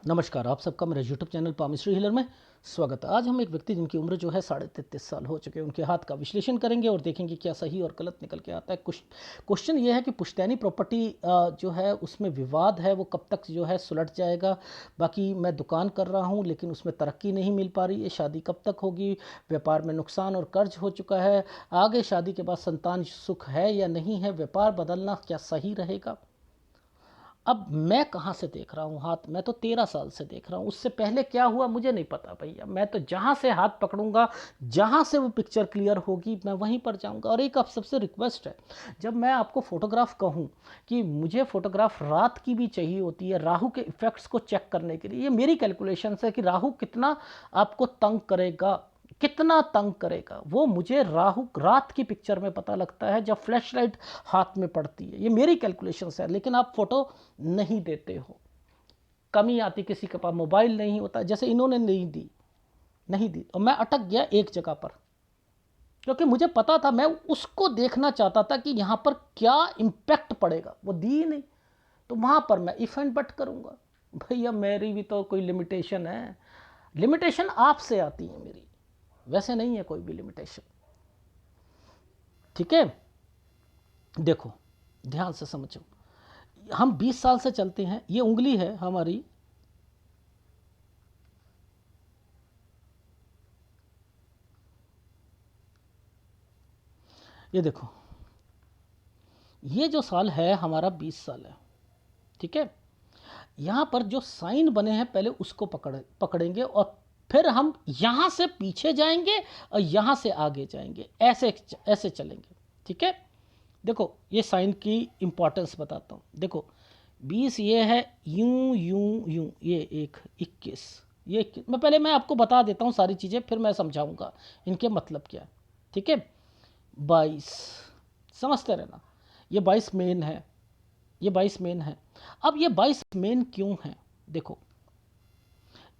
नमस्कार, आप सबका मेरे यूट्यूब चैनल पामिस्ट्री हीलर में स्वागत है। आज हम एक व्यक्ति जिनकी उम्र जो है 33.5 साल हो चुके हैं, उनके हाथ का विश्लेषण करेंगे और देखेंगे क्या सही और गलत निकल के आता है। कुछ क्वेश्चन ये है कि पुश्तैनी प्रॉपर्टी जो है उसमें विवाद है, वो कब तक जो है सुलझ जाएगा। बाकी मैं दुकान कर रहा हूँ लेकिन उसमें तरक्की नहीं मिल पा रही है, शादी कब तक होगी, व्यापार में नुकसान और कर्ज हो चुका है, आगे शादी के बाद संतान सुख है या नहीं है, व्यापार बदलना क्या सही रहेगा। अब मैं कहाँ से देख रहा हूँ हाथ, मैं तो 13 साल से देख रहा हूँ, उससे पहले क्या हुआ मुझे नहीं पता भैया। मैं तो जहाँ से हाथ पकड़ूंगा, जहाँ से वो पिक्चर क्लियर होगी मैं वहीं पर जाऊंगा। और एक आप सबसे रिक्वेस्ट है, जब मैं आपको फोटोग्राफ कहूँ कि मुझे फोटोग्राफ रात की भी चाहिए होती है राहु के इफेक्ट्स को चेक करने के लिए। ये मेरी कैलकुलेशन है कि राहु कितना आपको तंग करेगा, कितना तंग करेगा, वो मुझे राहु रात की पिक्चर में पता लगता है जब फ्लैश लाइट हाथ में पड़ती है। ये मेरी कैलकुलेशंस है, लेकिन आप फोटो नहीं देते हो, कमी आती, किसी के पास मोबाइल नहीं होता, जैसे इन्होंने नहीं दी और मैं अटक गया एक जगह पर, क्योंकि मुझे पता था, मैं उसको देखना चाहता था कि यहाँ पर क्या इम्पैक्ट पड़ेगा। वो दी नहीं, तो वहाँ पर मैं इफ एंड बट करूँगा। भैया मेरी भी तो कोई लिमिटेशन है, लिमिटेशन आपसे आती है मेरी, वैसे नहीं है कोई भी लिमिटेशन। ठीक है, देखो ध्यान से समझो, हम 20 साल से चलते हैं, ये उंगली है हमारी, ये देखो, ये जो साल है हमारा 20 साल है। ठीक है, यहाँ पर जो साइन बने हैं पहले उसको पकड़ेंगे और फिर हम यहाँ से पीछे जाएंगे और यहाँ से आगे जाएंगे, ऐसे ऐसे चलेंगे। ठीक है, देखो ये साइन की इंपॉर्टेंस बताता हूँ। देखो 20 ये है, यूं यूं यूं, ये 21, ये 21। मैं आपको बता देता हूँ सारी चीज़ें, फिर मैं समझाऊंगा इनके मतलब क्या है। ठीक है, 22 समझते रहना, ये 22 मेन है, ये 22 मेन है। अब ये 22 मेन क्यों है, देखो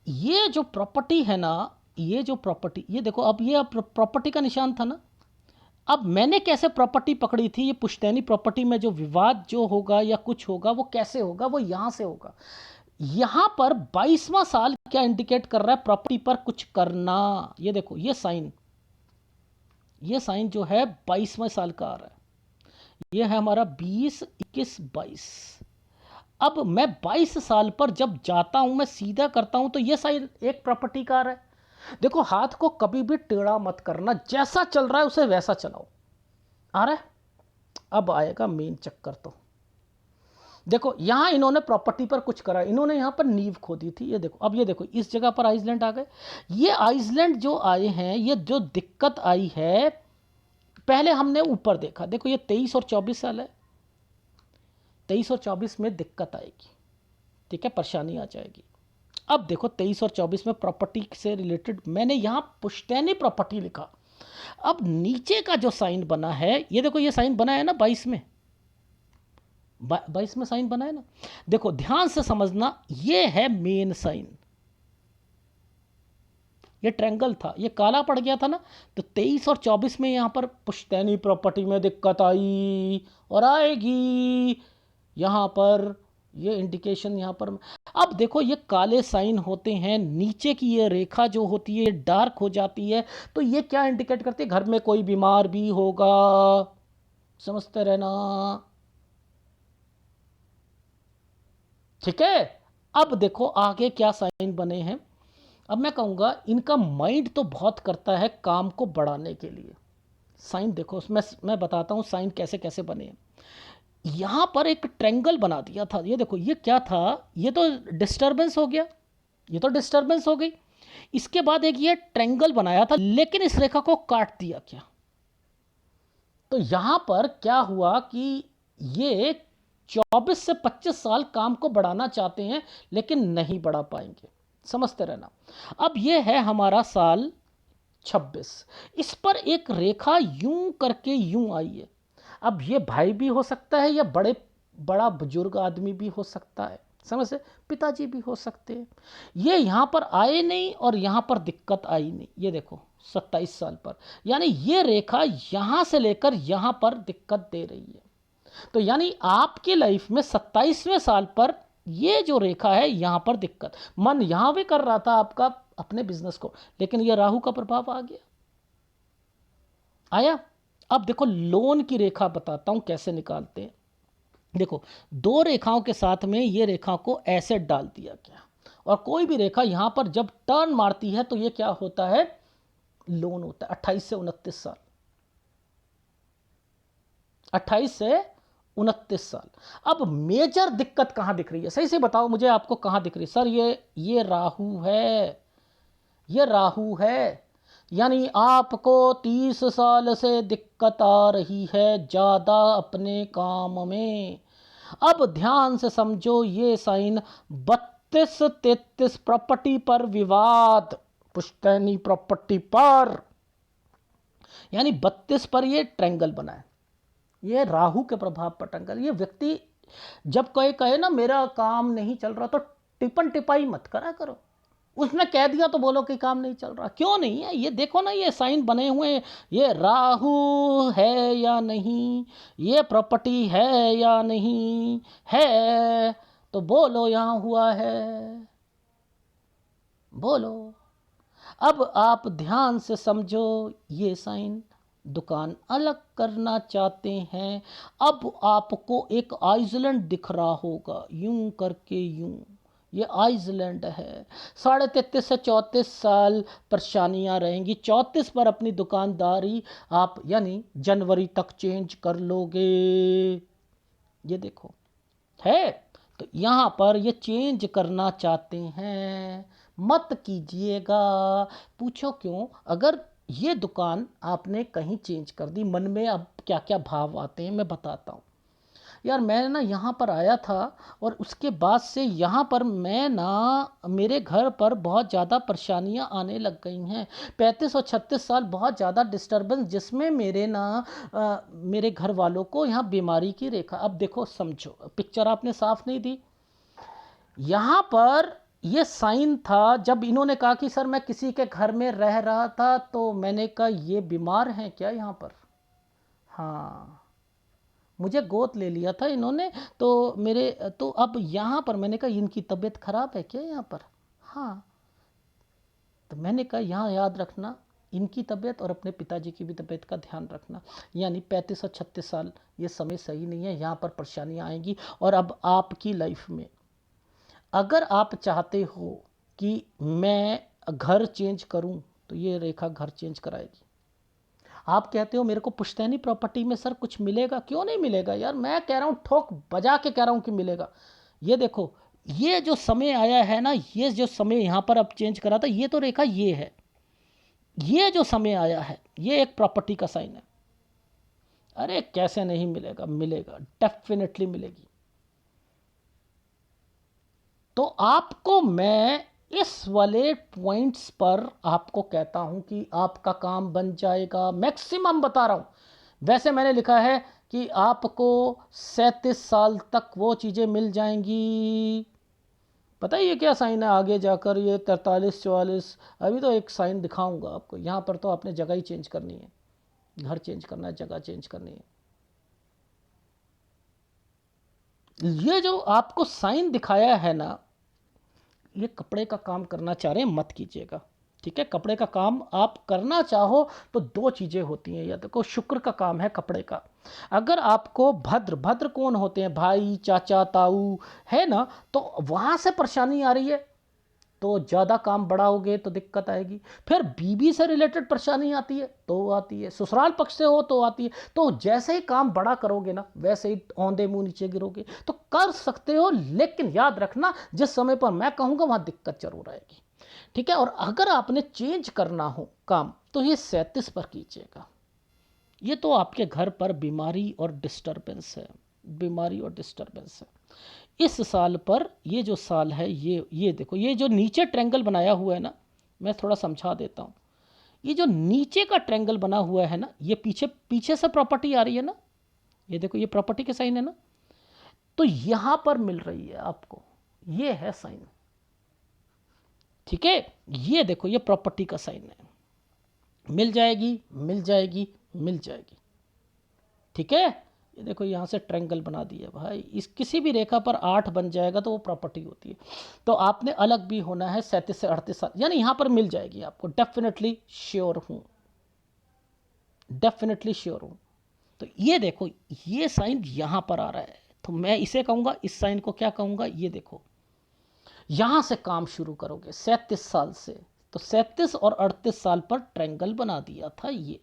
ये जो प्रॉपर्टी है ना, ये जो प्रॉपर्टी, ये देखो, अब ये प्रॉपर्टी का निशान था ना। अब मैंने कैसे प्रॉपर्टी पकड़ी थी, ये पुश्तैनी प्रॉपर्टी में जो विवाद जो होगा या कुछ होगा वो कैसे होगा, वो यहां से होगा। यहां पर 22वां साल क्या इंडिकेट कर रहा है, प्रॉपर्टी पर कुछ करना। ये देखो ये साइन, ये साइन जो है 22वें साल का आ रहा है, ये है हमारा 20, 21, 22। अब मैं 22 साल पर जब जाता हूं, मैं सीधा करता हूं, तो ये साइन एक प्रॉपर्टी का आ रहा है। देखो हाथ को कभी भी टेढ़ा मत करना, जैसा चल रहा है उसे वैसा चलाओ। आ रहा है, अब आएगा मेन चक्कर। तो देखो यहां इन्होंने प्रॉपर्टी पर कुछ करा, इन्होंने यहां पर नींव खोदी थी। ये देखो, अब ये देखो इस जगह पर आइसलैंड आ गए। ये आइसलैंड जो आए हैं, ये जो दिक्कत आई है, पहले हमने ऊपर देखा, देखो ये 23 और 24 साल है, 23 और 24 में दिक्कत आएगी। ठीक है, परेशानी आ जाएगी। अब देखो 23 और 24 में प्रॉपर्टी से रिलेटेड मैंने यहां पुश्तैनी प्रॉपर्टी लिखा। अब नीचे का जो साइन बना है, ये देखो ये साइन बना है ना 22 में, 22 में साइन बना है ना। देखो ध्यान से समझना, ये है मेन साइन, ये ट्रैंगल था, ये काला पड़ गया था ना। तो 23 और 24 में यहां पर पुश्तैनी प्रॉपर्टी में दिक्कत आई और आएगी यहां पर, ये इंडिकेशन यहां पर। अब देखो ये काले साइन होते हैं, नीचे की ये रेखा जो होती है डार्क हो जाती है, तो ये क्या इंडिकेट करती है, घर में कोई बीमार भी होगा, समझते रहना। ठीक है, अब देखो आगे क्या साइन बने हैं। अब मैं कहूंगा इनका माइंड तो बहुत करता है काम को बढ़ाने के लिए। साइन देखो उसमें मैं बताता हूं साइन कैसे कैसे बने हैं। यहां पर एक ट्रेंगल बना दिया था, ये देखो ये क्या था, ये तो डिस्टरबेंस हो गया, ये तो डिस्टरबेंस हो गई। इसके बाद एक ये ट्रेंगल बनाया था, लेकिन इस रेखा को काट दिया क्या। तो यहां पर क्या हुआ कि ये 24 से 25 साल काम को बढ़ाना चाहते हैं लेकिन नहीं बढ़ा पाएंगे, समझते रहना। अब ये है हमारा साल 26, इस पर एक रेखा यूं करके यूं आई है। अब ये भाई भी हो सकता है या बड़ा बुजुर्ग आदमी भी हो सकता है, समझ से, पिताजी भी हो सकते हैं। ये यहाँ पर आए नहीं और यहाँ पर दिक्कत आई नहीं, ये देखो 27 साल पर, यानी ये रेखा यहाँ से लेकर यहाँ पर दिक्कत दे रही है। तो यानी आपकी लाइफ में 27वें साल पर ये जो रेखा है यहां पर दिक्कत, मन यहां भी कर रहा था आपका अपने बिजनेस को, लेकिन ये राहु का प्रभाव आ गया, आया। अब देखो लोन की रेखा बताता हूं कैसे निकालते हैं। देखो दो रेखाओं के साथ में ये रेखा को ऐसे डाल दिया गया, और कोई भी रेखा यहां पर जब टर्न मारती है तो ये क्या होता है, लोन होता है। 28 से 29 साल, 28 से 29 साल। अब मेजर दिक्कत कहां दिख रही है, सही से बताओ मुझे, आपको कहां दिख रही है? सर ये राहु है, ये राहु है। यानी आपको 30 साल से दिक्कत आ रही है ज्यादा अपने काम में। अब ध्यान से समझो, ये साइन 32-33 प्रॉपर्टी पर विवाद, पुश्तैनी प्रॉपर्टी पर, यानी 32 पर ये ट्रायंगल बना है, ये राहु के प्रभाव पर ट्रायंगल। ये व्यक्ति जब कोई कहे ना मेरा काम नहीं चल रहा, तो टिपन टिपाई मत करा करो, उसने कह दिया तो बोलो कि काम नहीं चल रहा। क्यों नहीं है, ये देखो ना, ये साइन बने हुए हैं, ये राहु है या नहीं, ये प्रॉपर्टी है या नहीं है, तो बोलो यहां हुआ है, बोलो। अब आप ध्यान से समझो, ये साइन दुकान अलग करना चाहते हैं। अब आपको एक आइसलैंड दिख रहा होगा, यूं करके यूं, ये आइसलैंड है। 33.5 से 34 साल परेशानियां रहेंगी, 34 पर अपनी दुकानदारी आप यानी जनवरी तक चेंज कर लोगे। ये देखो है, तो यहाँ पर ये चेंज करना चाहते हैं, मत कीजिएगा। पूछो क्यों? अगर ये दुकान आपने कहीं चेंज कर दी, मन में अब क्या क्या भाव आते हैं मैं बताता हूँ। यार मैं ना यहाँ पर आया था, और उसके बाद से यहाँ पर मैं ना, मेरे घर पर बहुत ज़्यादा परेशानियाँ आने लग गई हैं। 35 और 36 साल बहुत ज़्यादा डिस्टर्बेंस, जिसमें मेरे ना मेरे घर वालों को यहाँ बीमारी की रेखा। अब देखो समझो, पिक्चर आपने साफ नहीं दी। यहाँ पर ये साइन था, जब इन्होंने कहा कि सर मैं किसी के घर में रह रहा था, तो मैंने कहा ये बीमार हैं क्या यहाँ पर? हाँ, मुझे गोद ले लिया था इन्होंने, तो मेरे तो अब यहाँ पर मैंने कहा इनकी तबीयत खराब है क्या यहाँ पर? हाँ, तो मैंने कहा यहाँ याद रखना, इनकी तबीयत और अपने पिताजी की भी तबीयत का ध्यान रखना। यानी 35 और 36 साल ये समय सही नहीं है, यहाँ पर परेशानियाँ आएंगी। और अब आपकी लाइफ में अगर आप चाहते हो कि मैं घर चेंज करूं, तो ये रेखा घर चेंज कराएगी। आप कहते हो मेरे को पुश्तैनी प्रॉपर्टी में सर कुछ मिलेगा, क्यों नहीं मिलेगा यार, मैं कह रहा हूँ ठोक बजा के कह रहा हूँ कि मिलेगा। ये देखो, ये जो समय आया है ना, ये जो समय यहाँ पर अब चेंज करा था, ये तो रेखा ये है, ये जो समय आया है ये एक प्रॉपर्टी का साइन है। अरे कैसे नहीं मिलेगा, मिलेगा, डेफिनेटली मिलेगी। तो आपको मैं इस वाले पॉइंट्स पर आपको कहता हूं कि आपका काम बन जाएगा, मैक्सिमम बता रहा हूं। वैसे मैंने लिखा है कि आपको 37 साल तक वो चीज़ें मिल जाएंगी। पता है ये क्या साइन है आगे जाकर, ये 43-44। अभी तो एक साइन दिखाऊंगा आपको। यहाँ पर तो आपने जगह ही चेंज करनी है, घर चेंज करना है, जगह चेंज करनी है। ये जो आपको साइन दिखाया है ना, ये कपड़े का काम करना चाह रहे हैं, मत कीजिएगा, ठीक है। कपड़े का काम आप करना चाहो तो दो चीज़ें होती हैं, या देखो शुक्र का काम है कपड़े का। अगर आपको भद्र, भद्र कौन होते हैं, भाई चाचा ताऊ है ना, तो वहाँ से परेशानी आ रही है तो ज़्यादा काम बढ़ाओगे तो दिक्कत आएगी। फिर बीबी से रिलेटेड परेशानी आती है तो आती है, ससुराल पक्ष से हो तो आती है। तो जैसे ही काम बड़ा करोगे ना, वैसे ही औंधे मुंह नीचे गिरोगे। तो कर सकते हो, लेकिन याद रखना जिस समय पर मैं कहूँगा वहाँ दिक्कत जरूर आएगी, ठीक है। और अगर आपने चेंज करना हो काम, तो ये 37 पर कीजिएगा। ये तो आपके घर पर बीमारी और डिस्टर्बेंस है, बीमारी और डिस्टर्बेंस है इस साल पर। ये जो साल है, ये देखो, ये जो नीचे ट्रायंगल बनाया हुआ है ना, मैं थोड़ा समझा देता हूँ। ये जो नीचे का ट्रायंगल बना हुआ है ना, ये पीछे पीछे से प्रॉपर्टी आ रही है ना, ये देखो, ये प्रॉपर्टी के साइन है ना, तो यहां पर मिल रही है आपको, ये है साइन, ठीक है। ये देखो, ये प्रॉपर्टी का साइन है, मिल जाएगी, मिल जाएगी, मिल जाएगी, ठीक है। ये देखो यहाँ से ट्रायंगल बना दिया भाई, इस किसी भी रेखा पर 8 बन जाएगा तो वो प्रॉपर्टी होती है। तो आपने अलग भी होना है 37 से 38 साल, यानी यहाँ पर मिल जाएगी आपको, डेफिनेटली श्योर हूँ, डेफिनेटली श्योर हूँ। तो ये देखो ये साइन यहाँ पर आ रहा है, तो मैं इसे कहूँगा, इस साइन को क्या कहूँगा, ये देखो यहाँ से काम शुरू करोगे 37 साल से, तो 37 और 38 साल पर ट्रायंगल बना दिया था ये।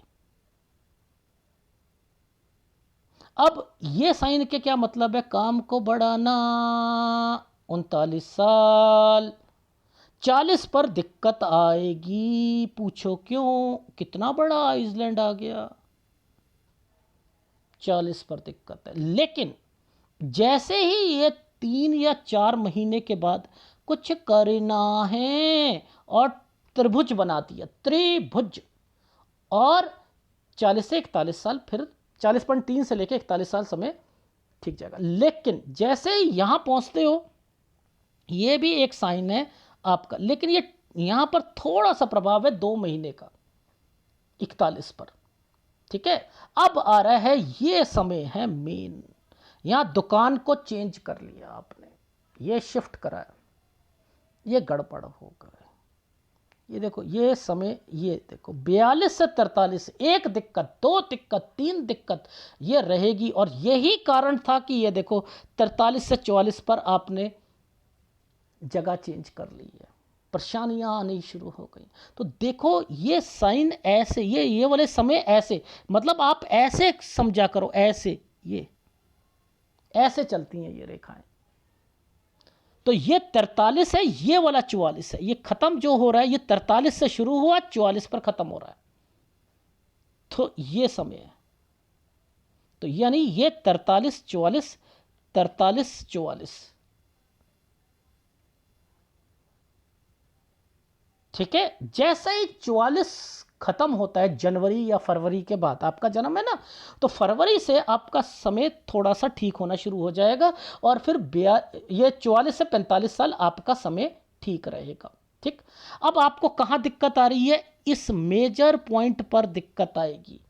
अब ये साइन के क्या मतलब है, काम को बढ़ाना 39 साल, 40 पर दिक्कत आएगी, पूछो क्यों, कितना बड़ा आइसलैंड आ गया, 40 पर दिक्कत है। लेकिन जैसे ही ये 3 या 4 महीने के बाद कुछ करना है और त्रिभुज बना दिया, त्रिभुज, और 40 से 41 साल, फिर 40.3 से लेकर 41 साल समय ठीक जाएगा। लेकिन जैसे ही यहां पहुंचते हो, ये भी एक साइन है आपका, लेकिन ये यहां पर थोड़ा सा प्रभाव है 2 महीने का 41 पर, ठीक है। अब आ रहा है ये समय है मेन, यहां दुकान को चेंज कर लिया आपने, ये शिफ्ट कराया, ये गड़बड़ हो गया। ये देखो ये समय, ये देखो 42 से 43, एक दिक्कत, 2 दिक्कत, 3 दिक्कत ये रहेगी, और यही कारण था कि ये देखो 43 से 44 पर आपने जगह चेंज कर ली है, परेशानियां आनी शुरू हो गई। तो देखो ये साइन ऐसे, ये वाले समय ऐसे, मतलब आप ऐसे समझा करो, ऐसे ये ऐसे चलती हैं ये रेखाएं। तो ये 43 है, ये वाला 44 है, ये खत्म जो हो रहा है ये 43 से शुरू हुआ, 44 पर खत्म हो रहा है, तो ये समय है। तो यानी ये 43 44, 43 44, ठीक है। जैसे ही 44 खत्म होता है, जनवरी या फरवरी के बाद आपका जन्म है ना, तो फरवरी से आपका समय थोड़ा सा ठीक होना शुरू हो जाएगा, और फिर ये 44 से 45 साल आपका समय ठीक रहेगा, ठीक। अब आपको कहाँ दिक्कत आ रही है, इस मेजर पॉइंट पर दिक्कत आएगी,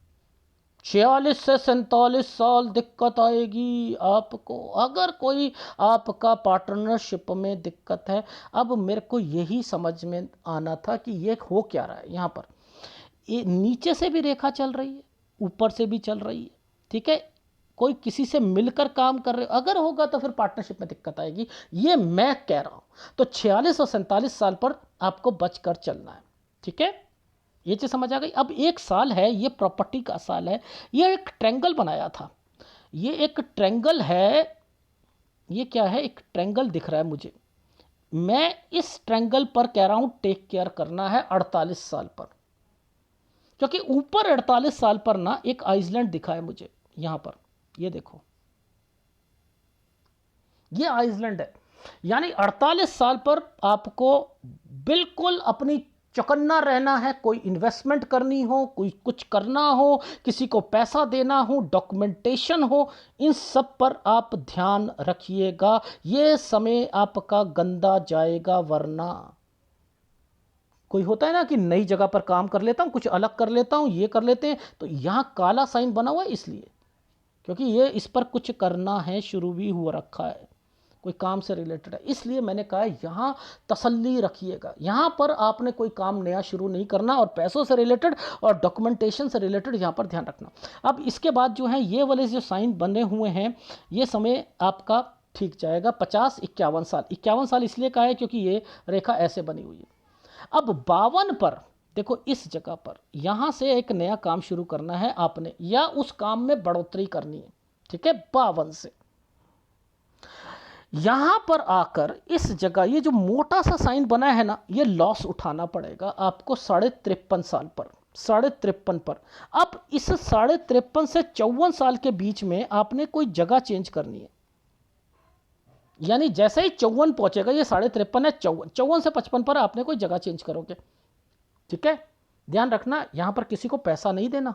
46 से 47 साल दिक्कत आएगी आपको, अगर कोई आपका पार्टनरशिप में दिक्कत है। अब मेरे को यही समझ में आना था कि ये हो क्या रहा है, यहाँ पर ये नीचे से भी रेखा चल रही है, ऊपर से भी चल रही है, ठीक है, कोई किसी से मिलकर काम कर रहे हो, अगर होगा तो फिर पार्टनरशिप में दिक्कत आएगी, ये मैं कह रहा हूँ। तो 46 और 47 साल पर आपको बचकर चलना है, ठीक है, ये चीज़ समझ आ गई। अब एक साल है, ये प्रॉपर्टी का साल है, ये एक ट्रायंगल बनाया था, ये एक ट्रायंगल है, ये क्या है, एक ट्रायंगल दिख रहा है मुझे, मैं इस ट्रायंगल पर कह रहा हूँ टेक केयर करना है 48 साल पर, क्योंकि ऊपर 48 साल पर ना एक आइसलैंड दिखा है मुझे यहां पर, ये देखो ये आइसलैंड है, यानी 48 साल पर आपको बिल्कुल अपनी चौकन्ना रहना है, कोई इन्वेस्टमेंट करनी हो, कोई कुछ करना हो, किसी को पैसा देना हो, डॉक्यूमेंटेशन हो, इन सब पर आप ध्यान रखिएगा, ये समय आपका गंदा जाएगा। वरना कोई होता है ना कि नई जगह पर काम कर लेता हूँ, कुछ अलग कर लेता हूँ, ये कर लेते हैं, तो यहाँ काला साइन बना हुआ है इसलिए, क्योंकि ये इस पर कुछ करना है, शुरू भी हुआ रखा है, कोई काम से रिलेटेड है, इसलिए मैंने कहा यहाँ तसल्ली रखिएगा, यहाँ पर आपने कोई काम नया शुरू नहीं करना, और पैसों से रिलेटेड और डॉक्यूमेंटेशन से रिलेटेड यहाँ पर ध्यान रखना। अब इसके बाद जो है ये वाले जो साइन बने हुए हैं, ये समय आपका ठीक जाएगा 50-51 साल, 51 साल इसलिए कहा है क्योंकि ये रेखा ऐसे बनी हुई है। अब 52 पर देखो, इस जगह पर यहां से एक नया काम शुरू करना है आपने, या उस काम में बढ़ोतरी करनी है, ठीक है। 52 से यहां पर आकर इस जगह ये जो मोटा सा साइन बना है ना, ये लॉस उठाना पड़ेगा आपको 53.5 साल पर, 53.5 पर। अब इस 53.5 से 54 साल के बीच में आपने कोई जगह चेंज करनी है, यानी जैसे ही 54 पहुंचेगा, ये 53.5 है, 54 से 55 पर आपने कोई जगह चेंज करोगे, ठीक है। ध्यान रखना यहां पर किसी को पैसा नहीं देना,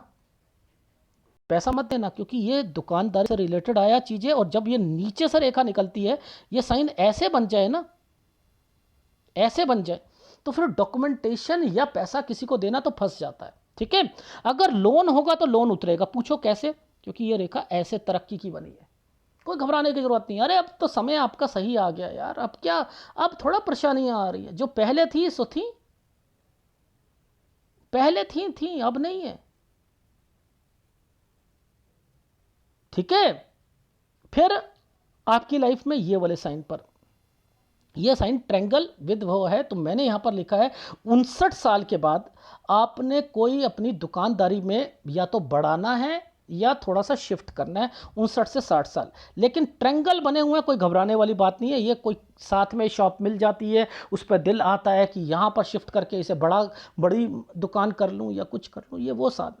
पैसा मत देना, क्योंकि ये दुकानदारी से रिलेटेड आया चीज़ है, और जब ये नीचे से रेखा निकलती है, ये साइन ऐसे बन जाए ना, ऐसे बन जाए, तो फिर डॉक्यूमेंटेशन या पैसा किसी को देना तो फंस जाता है, ठीक है। अगर लोन होगा तो लोन उतरेगा, पूछो कैसे, क्योंकि ये रेखा ऐसे तरक्की की बनी है। कोई घबराने की जरूरत नहीं। अरे अब तो समय आपका सही आ गया यार, अब क्या, अब थोड़ा परेशानियां आ रही है। जो पहले थी सो थी, पहले थी अब नहीं है। ठीक है। फिर आपकी लाइफ में ये वाले साइन पर, ये साइन ट्रैंगल विद वो है, तो मैंने यहां पर लिखा है 59 साल के बाद आपने कोई अपनी दुकानदारी में या तो बढ़ाना है या थोड़ा सा शिफ्ट करना है। 59 से 60 साल। लेकिन ट्रैंगल बने हुए हैं, कोई घबराने वाली बात नहीं है। ये कोई साथ में शॉप मिल जाती है, उस पर दिल आता है कि यहां पर शिफ्ट करके इसे बड़ी दुकान कर लूं या कुछ कर लूं, ये वो साथ,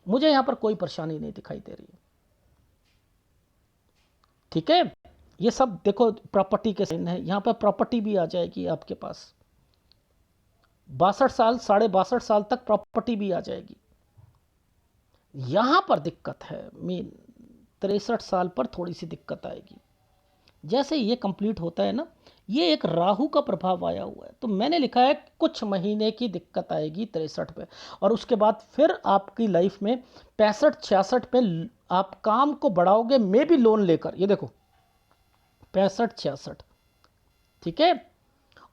मुझे यहां पर कोई परेशानी नहीं दिखाई दे रही है। ठीक है। ये सब देखो प्रॉपर्टी के साइन है, यहां पर प्रॉपर्टी भी आ जाएगी आपके पास। 62 साल, 62.5 साल तक प्रॉपर्टी भी आ जाएगी। यहां पर दिक्कत है मेन, 63 साल पर थोड़ी सी दिक्कत आएगी। जैसे ये कंप्लीट होता है ना, ये एक राहु का प्रभाव आया हुआ है, तो मैंने लिखा है कुछ महीने की दिक्कत आएगी 63 पे, और उसके बाद फिर आपकी लाइफ में 65-66 पे आप काम को बढ़ाओगे, मे भी लोन लेकर। ये देखो 65-66, ठीक है।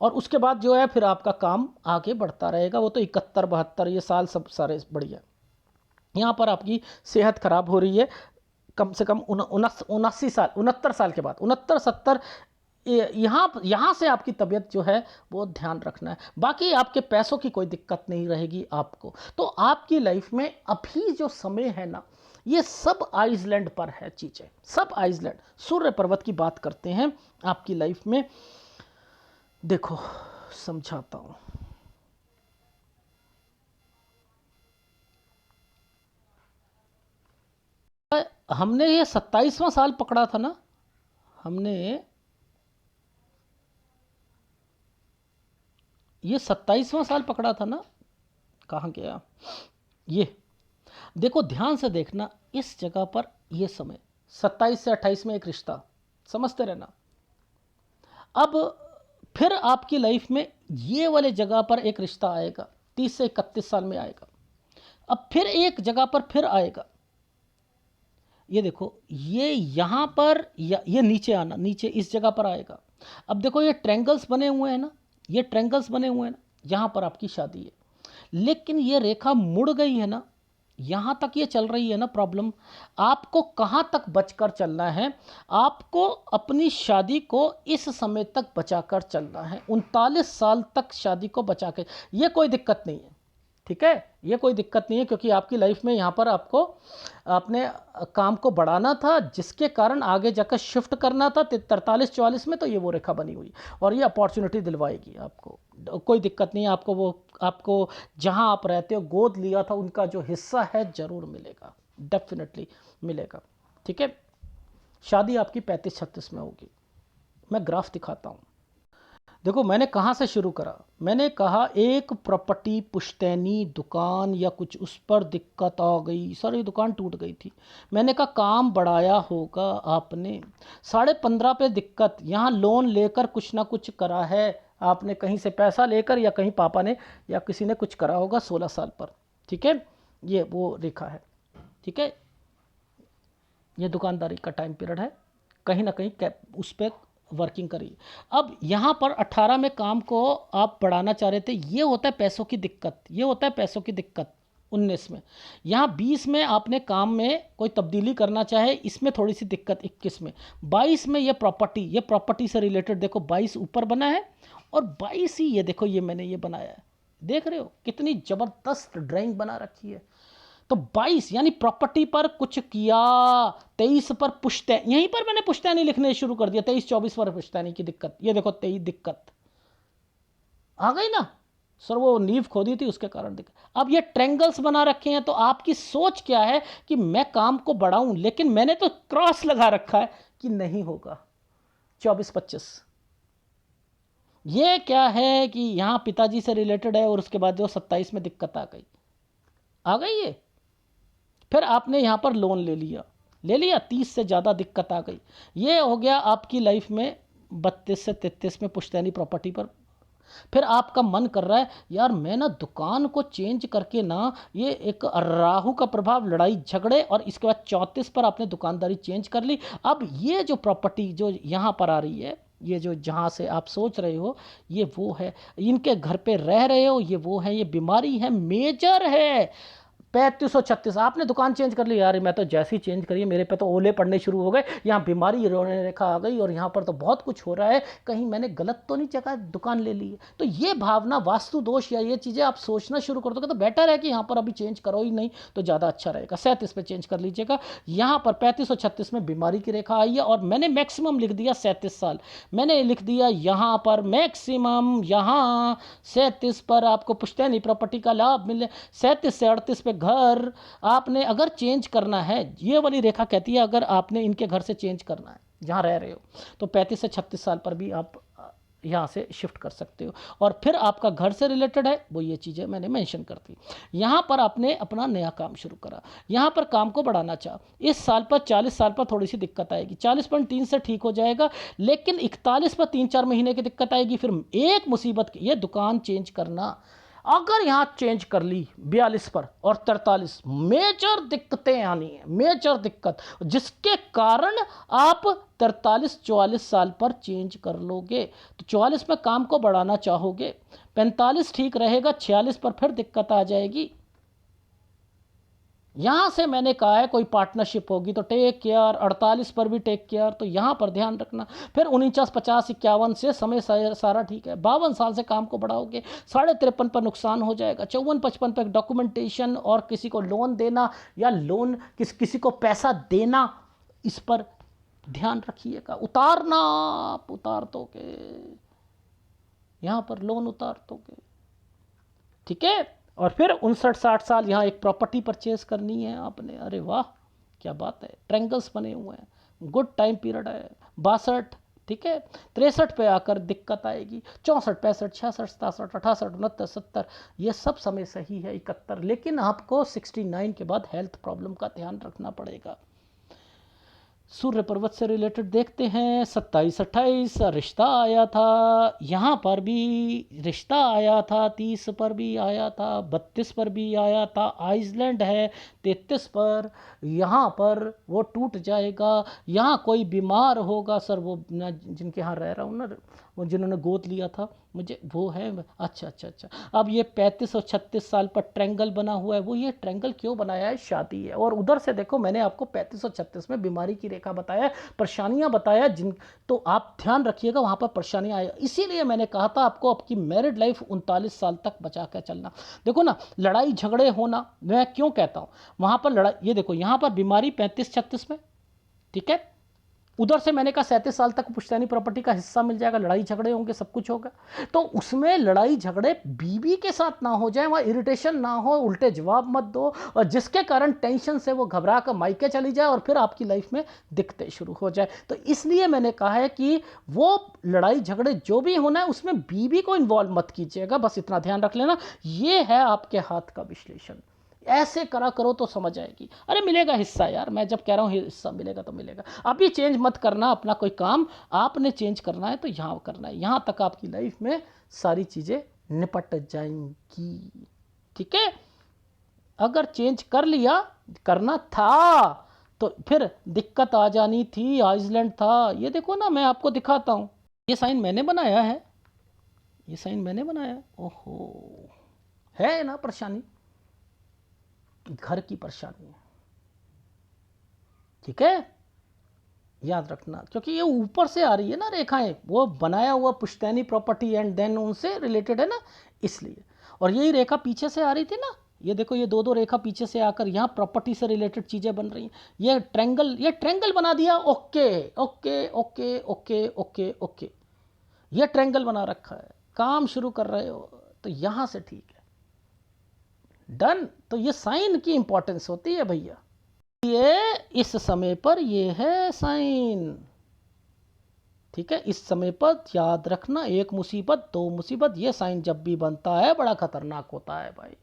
और उसके बाद जो है फिर आपका काम आगे बढ़ता रहेगा। वो तो 71-72 ये साल सब सारे बढ़िया। यहाँ पर आपकी सेहत खराब हो रही है कम से कम 79 साल, 69 साल के बाद, 69-70 यहाँ से आपकी तबीयत जो है वो ध्यान रखना है। बाकी आपके पैसों की कोई दिक्कत नहीं रहेगी आपको। तो आपकी लाइफ में अभी जो समय है ना, ये सब आइसलैंड पर है चीज़ें, सब आइसलैंड। सूर्य पर्वत की बात करते हैं आपकी लाइफ में। देखो समझाता हूँ। हमने ये 27वां साल पकड़ा था ना, हमने ये 27वां साल पकड़ा था ना, कहाँ गया ये, देखो ध्यान से देखना इस जगह पर। ये समय 27 से 28 में एक रिश्ता, समझते रहना। अब फिर आपकी लाइफ में ये वाले जगह पर एक रिश्ता आएगा, 30 से 31 साल में आएगा। अब फिर एक जगह पर फिर आएगा। ये देखो ये यहाँ पर ये नीचे आना, नीचे इस जगह पर आएगा। अब देखो ये ट्रैंगल्स बने हुए हैं ना, ये ट्रैंगल्स बने हुए हैं ना, यहाँ पर आपकी शादी है। लेकिन ये रेखा मुड़ गई है ना, यहाँ तक ये चल रही है ना प्रॉब्लम। आपको कहाँ तक बचकर चलना है? आपको अपनी शादी को इस समय तक बचाकर चलना है, 39 साल तक शादी को बचा के। ये कोई दिक्कत नहीं है, ठीक है, ये कोई दिक्कत नहीं है, क्योंकि आपकी लाइफ में यहाँ पर आपको अपने काम को बढ़ाना था, जिसके कारण आगे जाकर शिफ्ट करना था 43-44 में। तो ये वो रेखा बनी हुई, और ये अपॉर्चुनिटी दिलवाएगी आपको, कोई दिक्कत नहीं है आपको। वो आपको जहाँ आप रहते हो गोद लिया था उनका जो हिस्सा है ज़रूर मिलेगा, डेफिनेटली मिलेगा। ठीक है। शादी आपकी 35-36 में होगी। मैं ग्राफ दिखाता हूँ। देखो मैंने कहाँ से शुरू करा, मैंने कहा एक प्रॉपर्टी पुश्तैनी दुकान या कुछ, उस पर दिक्कत आ गई, सारी दुकान टूट गई थी। मैंने कहा काम बढ़ाया होगा आपने, 15.5 पे दिक्कत, यहाँ लोन लेकर कुछ ना कुछ करा है आपने, कहीं से पैसा लेकर या कहीं पापा ने या किसी ने कुछ करा होगा 16 साल पर। ठीक है, ये वो रेखा है। ठीक है, ये दुकानदारी का टाइम पीरियड है, कहीं ना कहीं उस पर वर्किंग करिए। अब यहाँ पर 18 में काम को आप बढ़ाना चाह रहे थे, ये होता है पैसों की दिक्कत, ये होता है पैसों की दिक्कत 19 में। यहाँ 20 में आपने काम में कोई तब्दीली करना चाहे, इसमें थोड़ी सी दिक्कत 21 में। 22 में ये प्रॉपर्टी से रिलेटेड देखो 22 ऊपर बना है, और 22 ही ये देखो ये मैंने ये बनाया है, देख रहे हो कितनी ज़बरदस्त ड्राइंग बना रखी है। तो 22 यानी प्रॉपर्टी पर कुछ किया, 23 पर पुश्तैनी, यहीं पर मैंने पुश्तैनी लिखने शुरू कर दिया, 23-24 पर पुश्तैनी की दिक्कत। ये देखो 23 दिक्कत आ गई ना सर, वो नींव खोदी थी उसके कारण दिक्कत। अब ये ट्रैंगल्स बना रखे हैं, तो आपकी सोच क्या है कि मैं काम को बढ़ाऊं, लेकिन मैंने तो क्रॉस लगा रखा है कि नहीं होगा। 24-25 ये क्या है कि यहां पिताजी से रिलेटेड है, और उसके बाद जो 27 में दिक्कत आ गई ये। फिर आपने यहाँ पर लोन ले लिया, 30 से ज़्यादा दिक्कत आ गई। ये हो गया आपकी लाइफ में 32 से 33 में पुश्तैनी प्रॉपर्टी पर फिर आपका मन कर रहा है यार मैं ना दुकान को चेंज करके ना, ये एक राहु का प्रभाव, लड़ाई झगड़े, और इसके बाद 34 पर आपने दुकानदारी चेंज कर ली। अब ये जो प्रॉपर्टी जो यहाँ पर आ रही है, ये जो जहाँ से आप सोच रहे हो, ये वो है, इनके घर पे रह रहे हो, ये वो है, ये बीमारी है, मेजर है। 3536 आपने दुकान चेंज कर ली, यार मैं तो जैसी चेंज करी मेरे पे तो ओले पड़ने शुरू हो गए, यहाँ बीमारी रोने रेखा आ गई, और यहाँ पर तो बहुत कुछ हो रहा है, कहीं मैंने गलत तो नहीं जगह दुकान ले ली है। तो ये भावना, वास्तु दोष या ये चीज़ें आप सोचना शुरू कर दोगे तो बेटर है कि यहाँ पर अभी चेंज करो ही नहीं तो ज़्यादा अच्छा रहेगा। 37 पे चेंज कर लीजिएगा। यहाँ पर 3536 में बीमारी की रेखा आई है, और मैंने मैक्सिमम लिख दिया 37 साल, मैंने लिख दिया यहाँ पर मैक्सिमम, यहाँ 37 पर आपको पुश्तैनी प्रॉपर्टी का लाभ मिले। 37 से 38 पे घर आपने अगर चेंज करना है, ये वाली रेखा कहती है अगर आपने इनके घर से चेंज करना है जहाँ रह रहे हो, तो 35 से 36 साल पर भी आप यहाँ से शिफ्ट कर सकते हो। और फिर आपका घर से रिलेटेड है वो ये चीज़ें मैंने मेंशन कर दी। यहाँ पर आपने अपना नया काम शुरू करा, यहाँ पर काम को बढ़ाना चाहा, इस साल पर 40 साल पर थोड़ी सी दिक्कत आएगी, 40.3 से ठीक हो जाएगा, लेकिन 41 पर 3-4 महीने की दिक्कत आएगी। फिर एक मुसीबत की, ये दुकान चेंज करना अगर यहाँ चेंज कर ली 42 पर और 43, मेजर दिक्कतें आनी है, मेजर दिक्कत, जिसके कारण आप 43-44 साल पर चेंज कर लोगे। तो 44 में काम को बढ़ाना चाहोगे, 45 ठीक रहेगा, 46 पर फिर दिक्कत आ जाएगी। यहाँ से मैंने कहा है कोई पार्टनरशिप होगी तो टेक केयर, 48 पर भी टेक केयर, तो यहाँ पर ध्यान रखना। फिर 49, 50, 51 से समय सारा ठीक है, 52 साल से काम को बढ़ाओगे, 53.5 पर नुकसान हो जाएगा, 54-55 पर डॉक्यूमेंटेशन और किसी को लोन देना या लोन किसी को पैसा देना, इस पर ध्यान रखिएगा। उतारना आप उतार दोगे, यहाँ पर लोन उतार दोगे, ठीक है। और फिर 59-60 साल यहाँ एक प्रॉपर्टी परचेज करनी है आपने, अरे वाह क्या बात है, ट्रैंगल्स बने हुए हैं, गुड टाइम पीरियड है। 62 ठीक है, 63 पे आकर दिक्कत आएगी, 64, 65, 66, 67, 68, 69, 70, ये सब समय सही है। 71, लेकिन आपको 69 के बाद हेल्थ प्रॉब्लम का ध्यान रखना पड़ेगा। सूर्य पर्वत से रिलेटेड देखते हैं, 27-28 रिश्ता आया था, यहाँ पर भी रिश्ता आया था, 30 पर भी आया था, 32 पर भी आया था, आइसलैंड है 33 पर, यहाँ पर वो टूट जाएगा। यहाँ कोई बीमार होगा सर, वो जिनके यहाँ रह रहा हूँ ना, वो जिन्होंने गोद लिया था मुझे, वो है। अच्छा अच्छा अच्छा, अब ये 35 और 36 साल पर ट्रैंगल बना हुआ है, वो ये ट्रैंगल क्यों बनाया है, शादी है। और उधर से देखो मैंने आपको 35 और 36 में बीमारी की रेखा बताया, परेशानियां बताया, जिन तो आप ध्यान रखिएगा वहाँ पर परेशानियां आए। इसीलिए मैंने कहा था आपको आपकी मैरिड लाइफ 39 साल तक बचा कर चलना। देखो ना, लड़ाई झगड़े होना, मैं क्यों कहता हूँ वहाँ पर लड़ाई, ये देखो यहाँ पर बीमारी 35-36 में, ठीक है। उधर से मैंने कहा 37 साल तक पुश्तैनी प्रॉपर्टी का हिस्सा मिल जाएगा, लड़ाई झगड़े होंगे, सब कुछ होगा। तो उसमें लड़ाई झगड़े बीवी के साथ ना हो जाए, वहाँ इरिटेशन ना हो, उल्टे जवाब मत दो, और जिसके कारण टेंशन से वो घबरा कर मायके चली जाए और फिर आपकी लाइफ में दिक्कतें शुरू हो जाए। तो इसलिए मैंने कहा है कि वो लड़ाई झगड़े जो भी होना है उसमें बीवी को इन्वॉल्व मत कीजिएगा, बस इतना ध्यान रख लेना। ये है आपके हाथ का विश्लेषण, ऐसे करा करो तो समझ आएगी। अरे मिलेगा हिस्सा यार, मैं जब कह रहा हूँ हिस्सा मिलेगा तो मिलेगा। अभी चेंज मत करना अपना कोई काम, आपने चेंज करना है तो यहाँ करना है, यहाँ तक आपकी लाइफ में सारी चीज़ें निपट जाएंगी, ठीक है। अगर चेंज कर लिया, करना था तो फिर दिक्कत आ जानी थी। आइसलैंड था, ये देखो ना मैं आपको दिखाता हूँ, ये साइन मैंने बनाया है, ये साइन मैंने बनाया। ओहो, है ना परेशानी, घर की परेशानी है, ठीक है, याद रखना। क्योंकि ये ऊपर से आ रही है ना रेखाएं, वो बनाया हुआ पुश्तैनी प्रॉपर्टी एंड देन उनसे रिलेटेड है ना, इसलिए। और यही रेखा पीछे से आ रही थी ना, ये देखो ये दो रेखा पीछे से आकर यहाँ प्रॉपर्टी से रिलेटेड चीज़ें बन रही हैं। ये ट्रैंगल बना दिया, okay okay okay okay okay okay, ये ट्रैंगल बना रखा है, काम शुरू कर रहे हो तो यहाँ से ठीक है, डन। तो ये साइन की इंपॉर्टेंस होती है भैया, ये इस समय पर ये है साइन, ठीक है। इस समय पर याद रखना, एक मुसीबत दो मुसीबत, ये साइन जब भी बनता है बड़ा खतरनाक होता है भाई।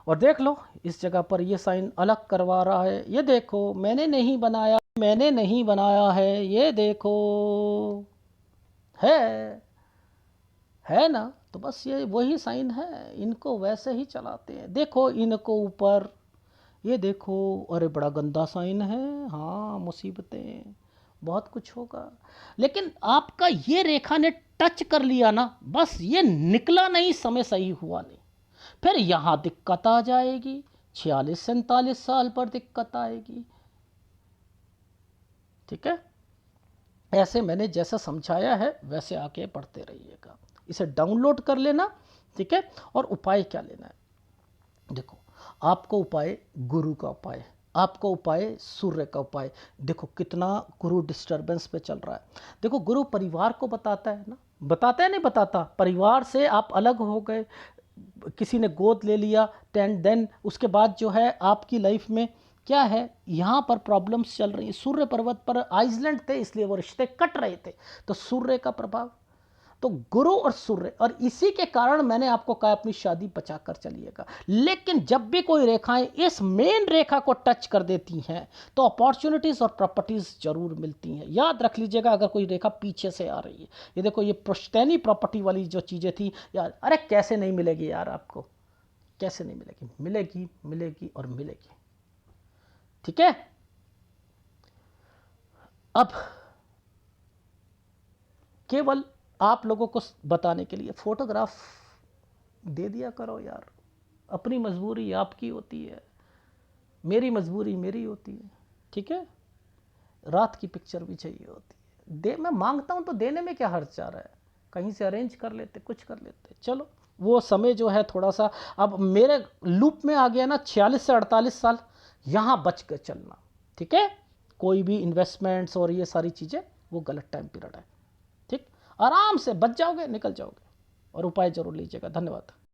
और देख लो इस जगह पर ये साइन अलग करवा रहा है, ये देखो मैंने नहीं बनाया, मैंने नहीं बनाया है, ये देखो है है ना। तो बस ये वही साइन है, इनको वैसे ही चलाते हैं। देखो इनको ऊपर, ये देखो, अरे बड़ा गंदा साइन है। हाँ, मुसीबतें, बहुत कुछ होगा। लेकिन आपका ये रेखा ने टच कर लिया ना, बस ये निकला नहीं, समय सही हुआ नहीं, फिर यहाँ दिक्कत आ जाएगी। 46-47 पर दिक्कत आएगी। ठीक है, ऐसे मैंने जैसा समझाया है वैसे आके पढ़ते रहिएगा, इसे डाउनलोड कर लेना। ठीक है, और उपाय क्या लेना है, देखो आपको उपाय गुरु का उपाय, आपको उपाय सूर्य का उपाय। देखो कितना गुरु डिस्टरबेंस पे चल रहा है। देखो गुरु परिवार को बताता है ना, बताता है नहीं बताता, परिवार से आप अलग हो गए, किसी ने गोद ले लिया, देन उसके बाद जो है आपकी लाइफ में क्या है, यहाँ पर प्रॉब्लम्स चल रही हैं। सूर्य पर्वत पर आइसलैंड थे इसलिए वो रिश्ते कट रहे थे, तो सूर्य का प्रभाव, तो गुरु और सूर्य, और इसी के कारण मैंने आपको कहा अपनी शादी बचा कर चलिएगा। लेकिन जब भी कोई रेखाएं इस मेन रेखा को टच कर देती हैं तो अपॉर्चुनिटीज और प्रॉपर्टीज जरूर मिलती हैं। याद रख लीजिएगा, अगर कोई रेखा पीछे से आ रही है, ये देखो ये पुश्तैनी प्रॉपर्टी वाली जो चीजें थी यार, अरे कैसे नहीं मिलेगी यार आपको, कैसे नहीं मिलेगी, मिलेगी मिलेगी और मिलेगी। ठीक है, अब केवल आप लोगों को बताने के लिए फोटोग्राफ दे दिया करो यार। अपनी मजबूरी आपकी होती है, मेरी मजबूरी मेरी होती है। ठीक है, रात की पिक्चर भी चाहिए होती है, दे मैं मांगता हूं तो देने में क्या हर्ज आ रहा है, कहीं से अरेंज कर लेते, कुछ कर लेते। चलो वो समय जो है थोड़ा सा अब मेरे लूप में आ गया ना, 46 से 48 साल, यहाँ बच के चलना। ठीक है, कोई भी इन्वेस्टमेंट्स और ये सारी चीज़ें वो गलत टाइम पीरियड है। ठीक, आराम से बच जाओगे, निकल जाओगे, और उपाय जरूर लीजिएगा। धन्यवाद।